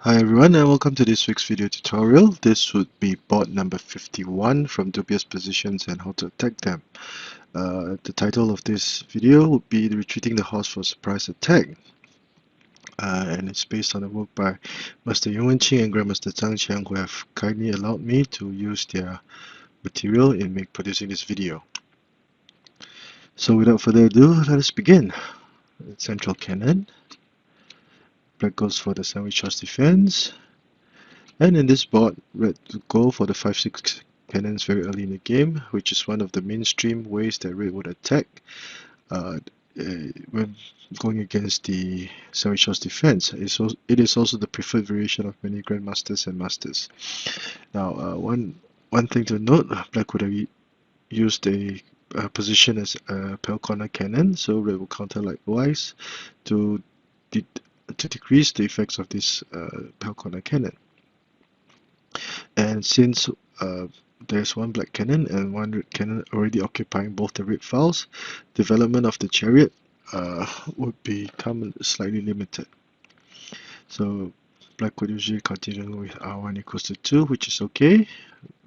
Hi everyone and welcome to this week's video tutorial. This would be board number 51 from Dubious Positions and how to attack them. The title of this video would be Retreating the Horse for Surprise Attack. And it's based on a work by Master Xiangqi and Grandmaster Xiangqi, who have kindly allowed me to use their material in producing this video. So without further ado, let us begin. Central cannon. Black goes for the sandwich horse defense. And in this board, red to go for the 5-6 cannons very early in the game, which is one of the mainstream ways that red would attack when going against the sandwich horse defense. It is also the preferred variation of many grandmasters and masters. Now, one thing to note, black would have used a position as a pale corner cannon, so red will counter likewise to decrease the effects of this pale corner cannon. And since there's one black cannon and one red cannon already occupying both the red files, development of the chariot would become slightly limited. So black would usually continue with R1 equals to 2, which is okay.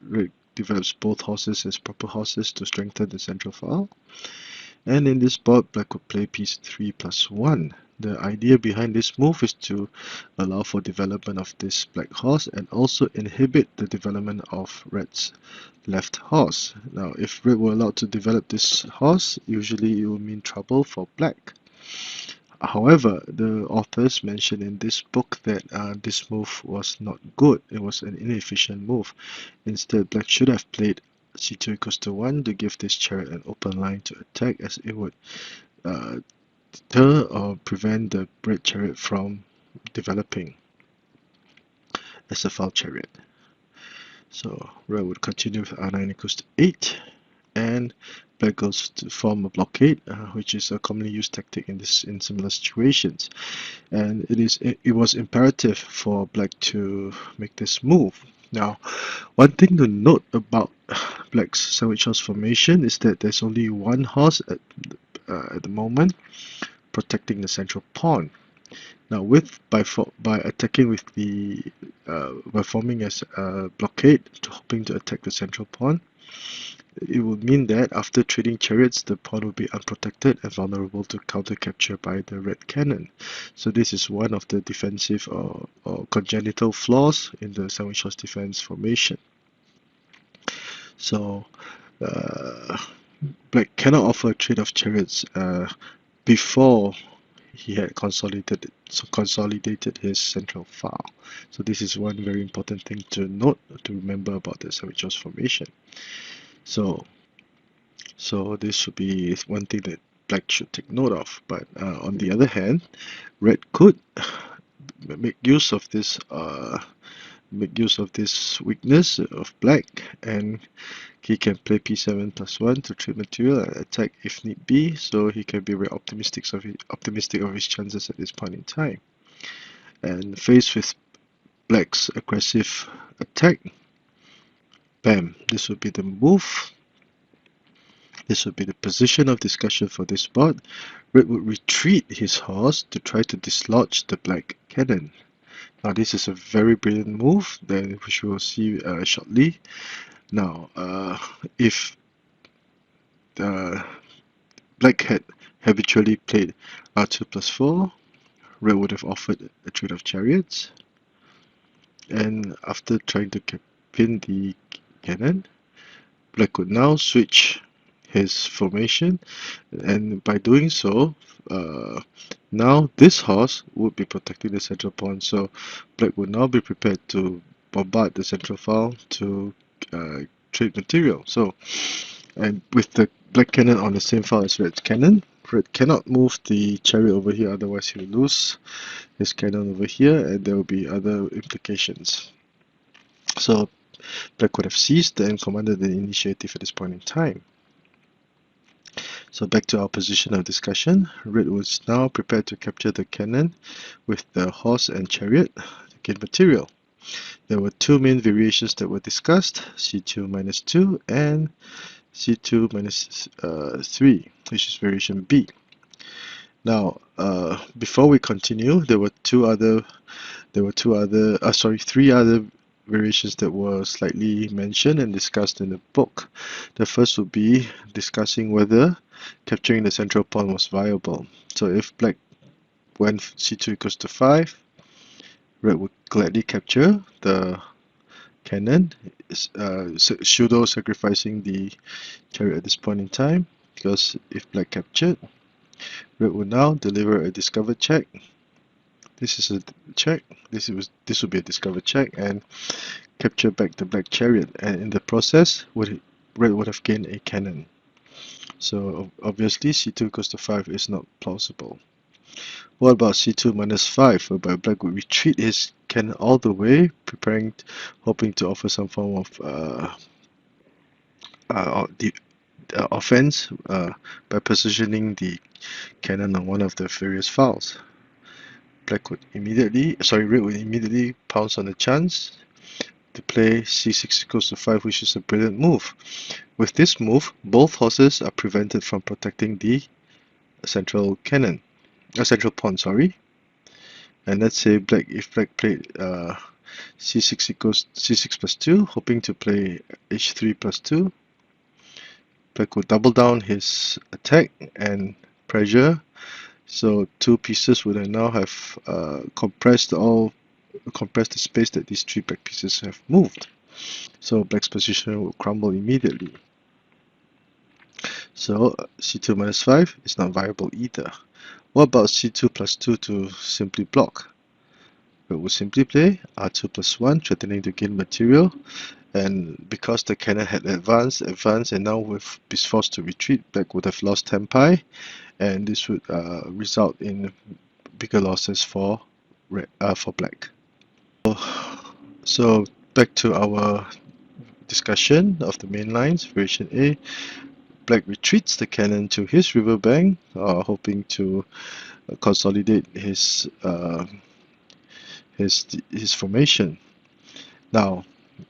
Red develops both horses as proper horses to strengthen the central file. And in this board, black would play piece 3 plus 1. The idea behind this move is to allow for development of this black horse and also inhibit the development of red's left horse. Now, if red were allowed to develop this horse, usually it would mean trouble for black. However, the authors mentioned in this book that this move was not good. It was an inefficient move. Instead, black should have played c2 equals to 1 to give this chariot an open line to attack, as it would deter or prevent the red chariot from developing as a file chariot. So red would continue with r9 equals to 8, and black goes to form a blockade, which is a commonly used tactic in similar situations. And it was imperative for black to make this move. Now, one thing to note about black's sandwich horse formation is that there's only one horse at the moment protecting the central pawn. Now, by attacking with the by forming as a blockade, hoping to attack the central pawn, it would mean that after trading chariots, the pawn would be unprotected and vulnerable to counter capture by the red cannon. So this is one of the defensive or congenital flaws in the sandwich horse defense formation. So black cannot offer a trade of chariots before he had consolidated his central file. So this is one very important thing to note, to remember about the sandwich horse formation. So this should be one thing that black should take note of. But on the other hand, red could make use of this weakness of black, and he can play p7 plus 1 to trade material and attack if need be, so he can be very optimistic of his chances at this point in time. And faced with black's aggressive attack, bam, this would be the move. This would be the position of discussion for this board. Red would retreat his horse to try to dislodge the black cannon. Now this is a very brilliant move, which we will see shortly. Now, if the black had habitually played r2 plus 4, red would have offered a trade of chariots. And after trying to pin the cannon, black would now switch his formation, and by doing so, now this horse would be protecting the central pawn, so black would now be prepared to bombard the central file to trade material. So, and with the black cannon on the same file as red cannon, red cannot move the chariot over here, otherwise he will lose his cannon over here and there will be other implications. So black would have seized and commanded the initiative at this point in time. So back to our position of discussion, red was now prepared to capture the cannon with the horse and chariot to gain material. There were two main variations that were discussed, c2 minus 2 and c2 minus 3, which is variation B. Now, before we continue, there were three other variations that were slightly mentioned and discussed in the book. The first would be discussing whether capturing the central pawn was viable. So if black when c2 equals to 5, red would gladly capture the cannon, pseudo sacrificing the chariot at this point in time, because if black captured, red would now deliver a discover check. This is a check. This would be a discover check and capture back the black chariot, and in the process, red would have gained a cannon. So obviously, c2 equals to 5 is not plausible. What about c2 minus 5, whereby black would retreat his cannon all the way, hoping to offer some form of offense by positioning the cannon on one of the various files. Red would immediately pounce on the chance to play c6 equals to 5, which is a brilliant move. With this move, both horses are prevented from protecting the central pawn, And let's say if black played c6 plus 2, hoping to play h3 plus 2, black would double down his attack and pressure. So two pieces would now have compressed the space that these three black pieces have moved. So black's position will crumble immediately. So c2 minus 5 is not viable either. What about c2 plus 2 to simply block? We would simply play r2 plus 1, threatening to gain material, and because the cannon had advanced, and now is forced to retreat, black would have lost tempi, and this would result in bigger losses for black. So back to our discussion of the main lines. Variation A, black retreats the cannon to his riverbank, hoping to consolidate his formation. Now,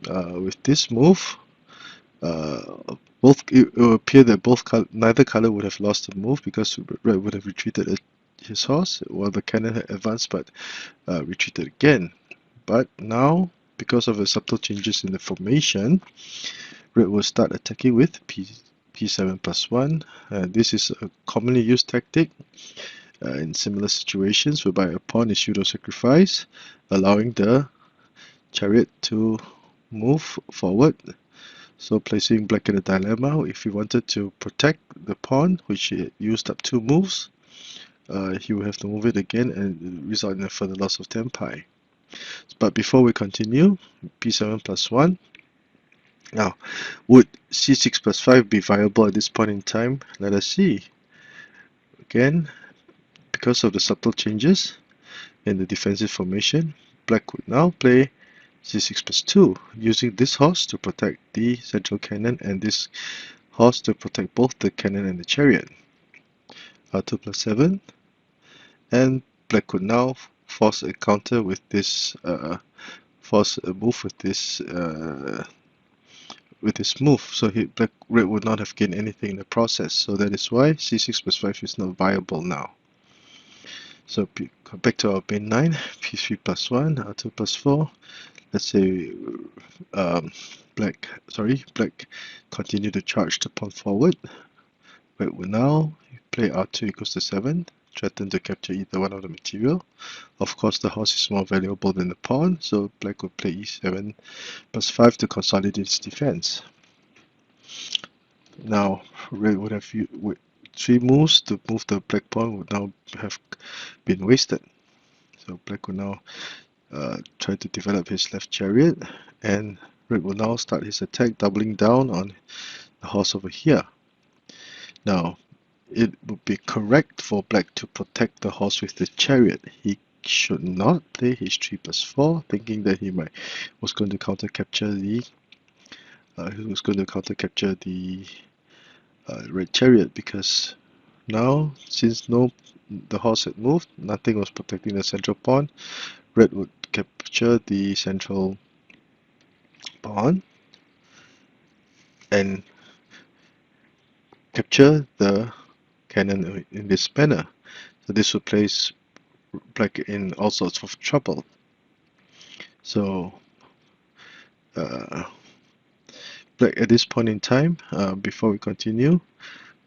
with this move, it will appear that neither color would have lost the move, because red would have retreated his horse while the cannon had advanced but retreated again. But now, because of the subtle changes in the formation, red will start attacking with p7 plus 1. This is a commonly used tactic in similar situations, whereby a pawn is pseudo-sacrificed, allowing the chariot to move forward. So placing black in a dilemma. If he wanted to protect the pawn, which he used up 2 moves, he will have to move it again and result in a further loss of tempi. But before we continue, p7 plus 1. Now, would c6 plus 5 be viable at this point in time? Let us see. Again, because of the subtle changes in the defensive formation, black would now play c6 plus 2, using this horse to protect the central cannon and this horse to protect both the cannon and the chariot. r2 plus 7, and black could now force a counter with this move, so red would not have gained anything in the process. So that is why c6 plus 5 is not viable now. So back to our main line, p3 plus 1, r2 plus 4. Let's say black continue to charge the pawn forward. Red will now play r2 equals to 7, threaten to capture either one of the material. Of course, the horse is more valuable than the pawn, so black would play e7 plus 5 to consolidate its defense. Now, red would have 3 moves to move the black pawn would now have been wasted. So black will now try to develop his left chariot, and red will now start his attack, doubling down on the horse over here. Now, it would be correct for black to protect the horse with the chariot. He should not play h3 plus 4, thinking that he was going to counter capture the red chariot, because now, since the horse had moved, nothing was protecting the central pawn. Red would capture the central pawn and capture the cannon in this manner. So this would place black in all sorts of trouble. So black at this point in time, before we continue,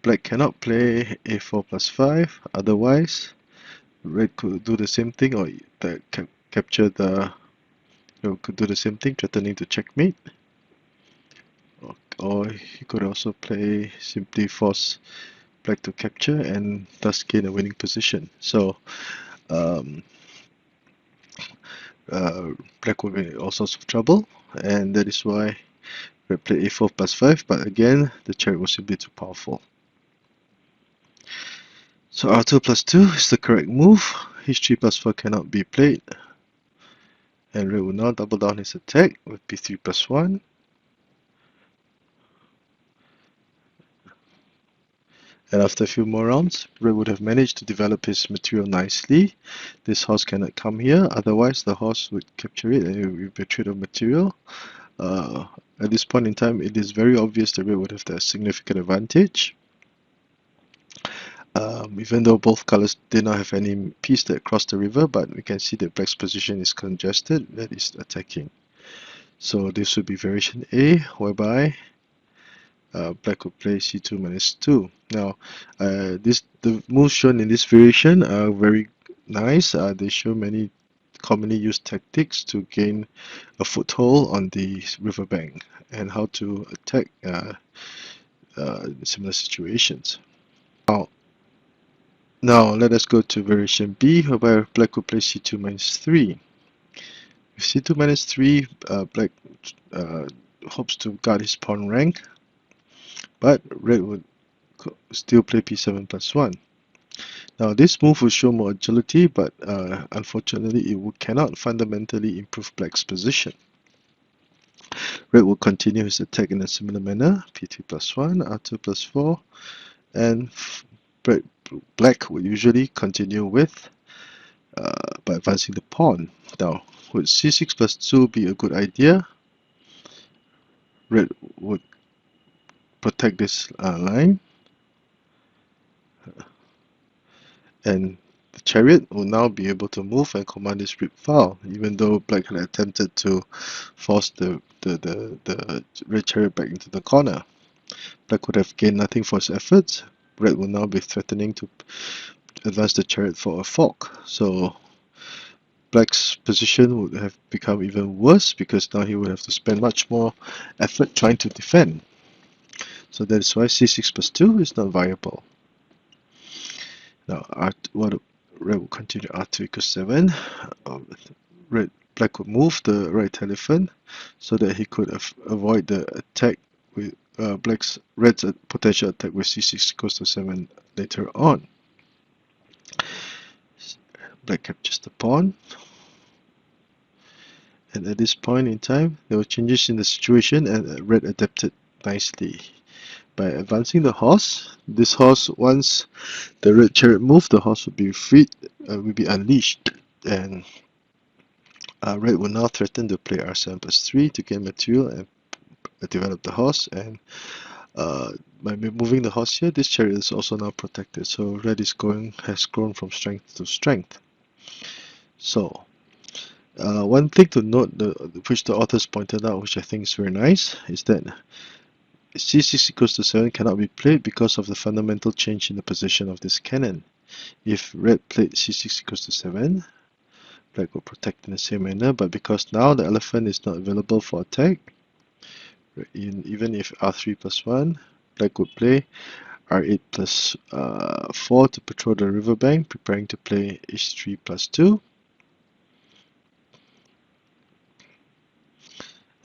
black cannot play a4 plus 5, otherwise red could do the same thing, or capture the, could do the same thing, threatening to checkmate. Or he could also play, simply force black to capture and thus gain a winning position. So black will be in all sorts of trouble, and that is why red played a4 plus 5, but again the chariot was simply too powerful. So r2 plus 2 is the correct move. h3 plus 4 cannot be played, and red will now double down his attack with b3 plus 1. And after a few more rounds, red would have managed to develop his material nicely. This horse cannot come here, otherwise the horse would capture it and it would be betrayed of material. At this point in time, it is very obvious that red would have the significant advantage. Even though both colors did not have any piece that crossed the river, but we can see that black's position is congested, that is attacking. So this would be variation A, whereby black would play c2 minus 2. Now, the moves shown in this variation are very nice. They show many commonly used tactics to gain a foothold on the riverbank and how to attack similar situations. Now let us go to variation B, whereby black would play c2 minus 3. With c2 minus 3, black hopes to guard his pawn rank, but red would still play p7 plus 1. Now this move will show more agility, but unfortunately it cannot fundamentally improve black's position. Red will continue his attack in a similar manner, p3 plus 1, r2 plus 4, and black will usually continue with by advancing the pawn. Now, would c6 plus 2 be a good idea? Red would protect this line, and the chariot will now be able to move and command this rib file, even though black had attempted to force the red chariot back into the corner. Black would have gained nothing for his efforts. Red will now be threatening to advance the chariot for a fork. So black's position would have become even worse, because now he would have to spend much more effort trying to defend. So that is why c6 plus 2 is not viable. Now red will continue r2 equals 7. Black would move the right elephant so that he could avoid the attack with red's potential attack with c6 equals to 7 later on. Black captures the pawn, and at this point in time there were changes in the situation, and red adapted nicely by advancing the horse. This horse, once the red chariot moved, the horse would be freed, will be unleashed, and red will now threaten to play r7 plus 3 to gain material and develop the horse, and by moving the horse here, this chariot is also now protected. So red has grown from strength to strength. So one thing to note, which the authors pointed out, which I think is very nice, is that c6 equals to 7 cannot be played because of the fundamental change in the position of this cannon. If red played c6 equals to 7, black will protect in the same manner, but because now the elephant is not available for attack, even if r3 plus 1, black would play r8 plus 4 to patrol the riverbank, preparing to play h3 plus 2.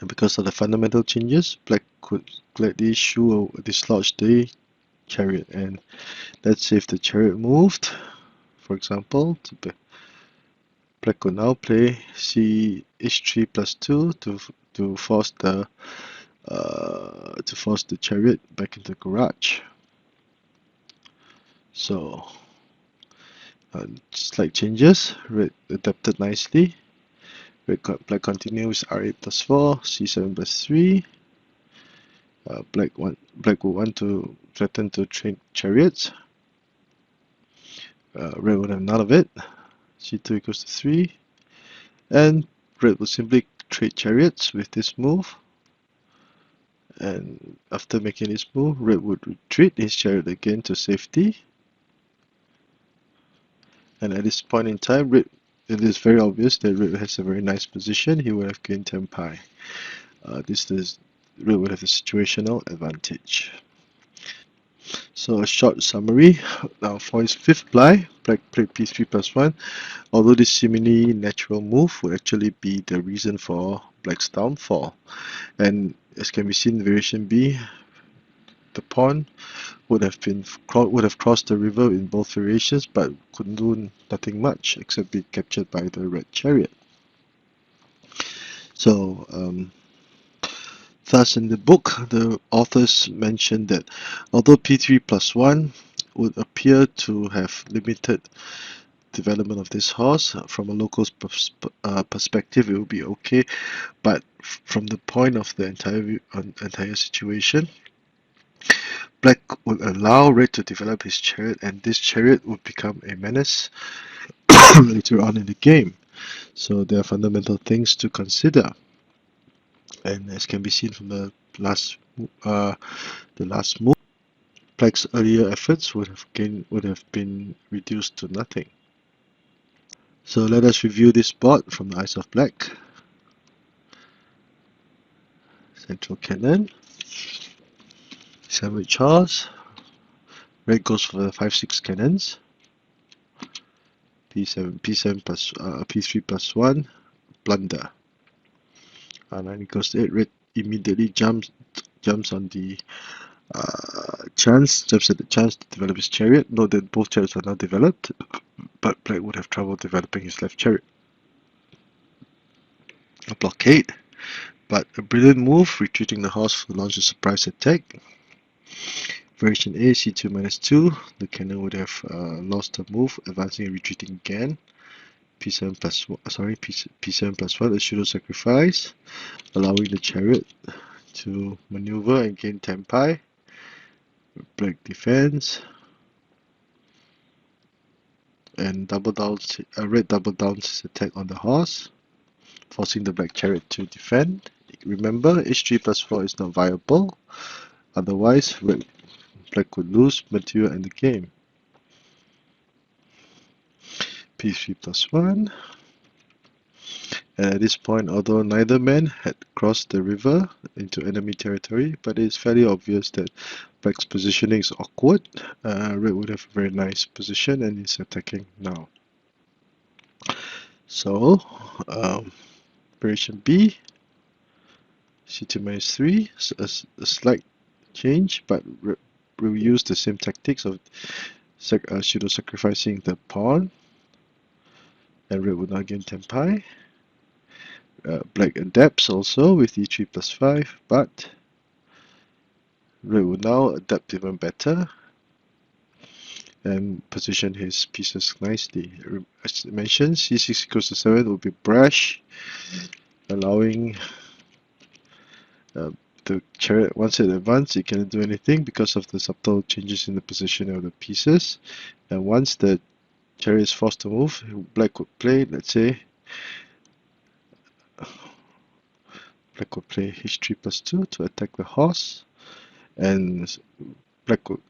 And because of the fundamental changes, black could gladly dislodge the chariot. And let's say if the chariot moved, for example, black could now play h3 plus 2 to force the chariot back into the garage. So slight changes. Red adapted nicely. Black continues r8 plus 4, c7 plus 3. Black will want to threaten to train chariots. red would have none of it. c2 equals to 3. And red will simply trade chariots with this move. And after making this move, red would retreat his chariot again to safety. And at this point in time, it is very obvious that red has a very nice position. He would have gained 10 pi. Red would have a situational advantage. So a short summary. Now for his fifth ply, black played p3 plus 1. Although this seemingly natural move would actually be the reason for black's downfall. And as can be seen in variation B, the pawn would have crossed the river in both variations, but could do nothing much except be captured by the red chariot. So thus in the book, the authors mentioned that although p3 plus 1 would appear to have limited development of this horse, from a local's perspective it would be okay, but from the point of the entire situation, black would allow red to develop his chariot, and this chariot would become a menace later on in the game. So there are fundamental things to consider, and as can be seen from the last move, black's earlier efforts would have been reduced to nothing. So let us review this board from the eyes of black. Central cannon, sandwich horse, red goes for the 5-6 cannons, p7 plus p3 plus 1, blunder. 9 equals to 8, red immediately jumps on the jumps at the chance to develop his chariot. Note that both chariots are now developed, but black would have trouble developing his left chariot. A blockade, but a brilliant move, retreating the horse to launch a surprise attack. Variation A, c2 minus 2, the cannon would have lost the move, advancing and retreating again. p7 plus 1, p7 plus 1, a pseudo sacrifice, allowing the chariot to maneuver and gain 10 pi. Black defense, and red double downs his attack on the horse, forcing the black chariot to defend. Remember, h3 plus 4 is not viable, otherwise black would lose material in the game. p3 plus 1. And at this point, although neither man had crossed the river into enemy territory, but it is fairly obvious that black's positioning is awkward. Red would have a very nice position and is attacking now. So, variation B, c2 minus 3, a slight change, but we'll use the same tactics of pseudo sacrificing the pawn, and red would now gain 10 pi. Black adapts also with e3 plus 5, but red will now adapt even better and position his pieces nicely. As mentioned, c6 equals to 7 will be brash, allowing the chariot, once it advances, it cannot do anything because of the subtle changes in the position of the pieces. And once the chariot is forced to move, black would play, let's say, black would play h3 plus 2 to attack the horse, and black would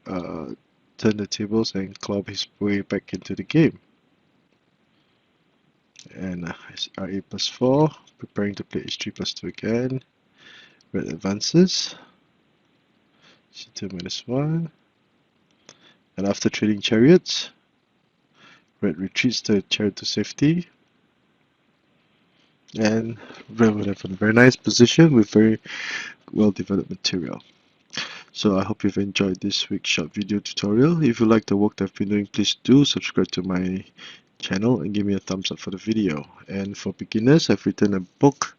turn the tables and claw his way back into the game. And ra plus 4, preparing to play h3 plus 2 again. Red advances, c2 minus 1, and after trading chariots, red retreats the chariot to safety, and red will have a very nice position with very well developed material. So I hope you've enjoyed this week's short video tutorial. If you like the work that I've been doing, please do subscribe to my channel and give me a thumbs up for the video. And for beginners, I've written a book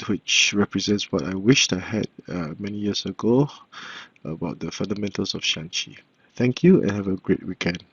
which represents what I wished I had many years ago about the fundamentals of Xiangqi. Thank you and have a great weekend.